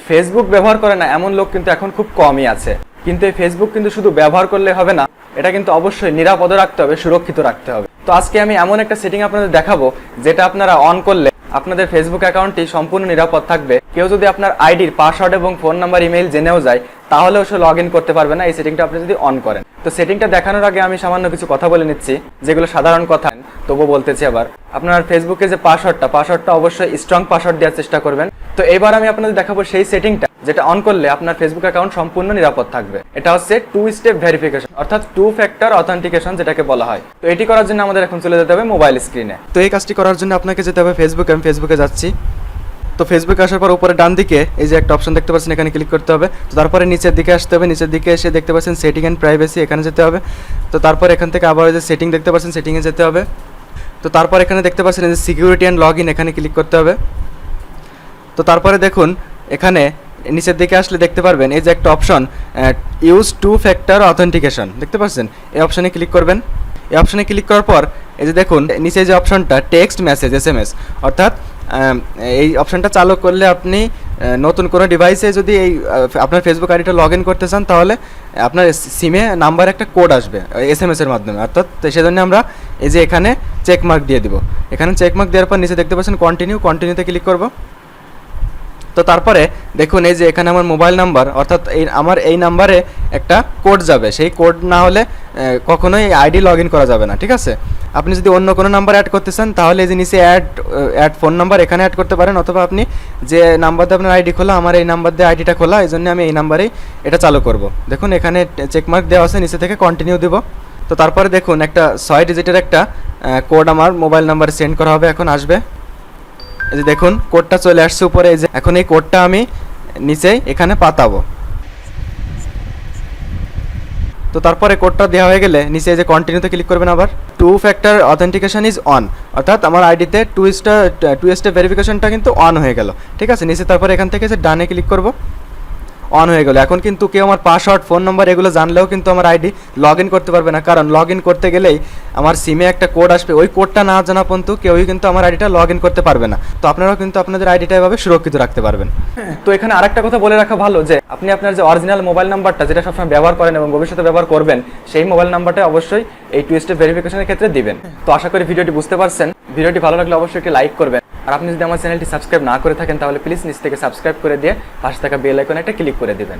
Facebook ব্যবহার করে না এমন লোক কিন্তু এখন খুব কমই আছে। কিন্তু এই ফেসবুক কিন্তু শুধু ব্যবহার করলে হবে না, এটা কিন্তু অবশ্যই নিরাপদ রাখতে হবে, সুরক্ষিত রাখতে হবে। তো আজকে আমি এমন একটা সেটিং আপনাদের দেখাবো যেটা আপনারা অন করলে আপনাদের ফেসবুক অ্যাকাউন্টটি সম্পূর্ণ নিরাপদ থাকবে। কেউ যদি আপনার আইডির পাসওয়ার্ড এবং ফোন নাম্বার, ইমেইল জেনেও যায় তাহলেও সে লগ ইন করতে পারবে না এই সেটিংটা আপনি যদি অন করেন। তো সেটিংটা দেখানোর আগে আমি সামান্য কিছু কথা বলে নিচ্ছি, যেগুলো সাধারণ কথা, তবুও বলতেছি আবার। আপনার ফেসবুকে যে পাসওয়ার্ডটা অবশ্যই স্ট্রং পাসওয়ার্ড দেওয়ার চেষ্টা করবেন। তো এবার আমি আপনাদের দেখাবো সেই সেটিংটা যেটা অন করলে আপনার ফেসবুক অ্যাকাউন্ট সম্পূর্ণ নিরাপদ থাকবে। এটা হচ্ছে 2 স্টেপ ভেরিফিকেশন, অর্থাৎ 2 ফ্যাক্টর অথেন্টিকেশন যেটাকে বলা হয়। তো এটি করার জন্য আমাদের এখন চলে যেতে হবে মোবাইল স্ক্রিনে। তো এই কাজটি করার জন্য আপনাকে যেতে হবে ফেসবুকে। আমি ফেসবুকে যাচ্ছি। তো ফেসবুকে আসার পর উপরে ডান দিকে এই যে একটা অপশন দেখতে পাচ্ছেন, এখানে ক্লিক করতে হবে। তো তারপরে নিচের দিকে আসতে হবে, নিচের দিকে এসে দেখতে পাচ্ছেন সেটিং অ্যান্ড প্রাইভেসি, এখানে যেতে হবে। তো তারপর এখান থেকে আবার যে সেটিং দেখতে পাচ্ছেন সেটিংয়ে যেতে হবে। তো তারপর এখানে দেখতে পাচ্ছেন যে সিকিউরিটি অ্যান্ড লগ ইন, এখানে ক্লিক করতে হবে। তো তারপরে দেখুন এখানে নিচের দিকে আসলে দেখতে পারবেন এই যে একটা অপশন ইউজ 2 ফ্যাক্টর অথেন্টিকেশন, দেখতে পাচ্ছেন? এই অপশনে ক্লিক করবেন। এই অপশনে ক্লিক করার পর এই যে দেখুন নিচে যে অপশনটা টেক্সট মেসেজ SMS, অর্থাৎ এই অপশনটা চালু করলে আপনি নতুন কোনো ডিভাইসে যদি এই আপনার ফেসবুক আইডিটা লগ ইন করতে চান তাহলে আপনার সিমে নাম্বার একটা কোড আসবে SMS এর মাধ্যমে, অর্থাৎ সেজন্য আমরা এই যে এখানে চেকমার্ক দিয়ে দিব। এখানে চেকমার্ক দেওয়ার পর নিচে দেখতে পাচ্ছেন কন্টিনিউতে ক্লিক করব। তো তারপরে দেখুন এই যে এখানে আমার মোবাইল নাম্বার, অর্থাৎ আমার এই নাম্বারে একটা কোড যাবে, সেই কোড না হলে কখনোই আইডি লগ ইন করা যাবে না, ঠিক আছে? আপনি যদি অন্য কোনো নাম্বার অ্যাড করতে চান তাহলে এই যে নিচে অ্যাড ফোন নাম্বার এখানে অ্যাড করতে পারেন, অথবা আপনি যে নাম্বার দিয়ে আপনার আইডি খোলা, আমার এই নাম্বার দিয়ে আইডিটা খোলা, এই জন্য আমি এই নাম্বারেই এটা চালু করব। দেখুন এখানে চেকমার্ক দেওয়া আছে, নিচে থেকে কন্টিনিউ দেব। তো তারপরে দেখুন একটা 6 ডিজিটের একটা কোড আমার মোবাইল নাম্বারে সেন্ড করা হবে, এখন আসবে। এই যে দেখুন কোডটা চলে আসছে উপরে। এই যে এখন এই কোডটা আমি নিচে এখানে পাতাবো। তো তারপরে কোডটা দেওয়া হয়ে গেলে নিচে এই যে কন্টিনিউতে ক্লিক করবেন আবার। 2 ফ্যাক্টর অথেন্টিকেশন ইজ অন, অর্থাৎ আমার আইডিতে 2 স্টেপ ভেরিফিকেশনটা কিন্তু অন হয়ে গেল, ঠিক আছে? নিচে তারপরে এখান থেকে যে ডানে ক্লিক করব, অন হয়ে গেল। এখন কিন্তু কেউ আমার পাসওয়ার্ড, ফোন নাম্বার এগুলো জানলেও কিন্তু আমার আইডি লগ ইন করতে পারবে না, কারণ লগ ইন করতে গেলেই আমার সিমে একটা কোড আসবে, ওই কোডটা না জানা পর্যন্ত কেউই কিন্তু আমার আইডিটা লগ ইন করতে পারবে না। তো আপনারাও কিন্তু আপনাদের আইডিটা এভাবে সুরক্ষিত রাখতে পারবেন। তো এখানে আরেকটা কথা বলে রাখা ভালো যে আপনি আপনার যে অরিজিনাল মোবাইল নাম্বারটা যেটা সবসময় ব্যবহার করেন এবং ভবিষ্যতে ব্যবহার করবেন, সেই মোবাইল নাম্বারটা অবশ্যই এই 2 স্টেপ ভেরিফিকেশনের ক্ষেত্রে দিবেন। তো আশা করি ভিডিওটি বুঝতে পারছেন। ভিডিওটি ভালো লাগলে অবশ্যই একটি লাইক করবেন, আর আপনি যদি আমার চ্যানেলটি সাবস্ক্রাইব না করে থাকেন তাহলে প্লিজ নিচ থেকে সাবস্ক্রাইব করে দিয়ে পাশে থাকা বেল আইকনে একটা ক্লিক করে দিবেন।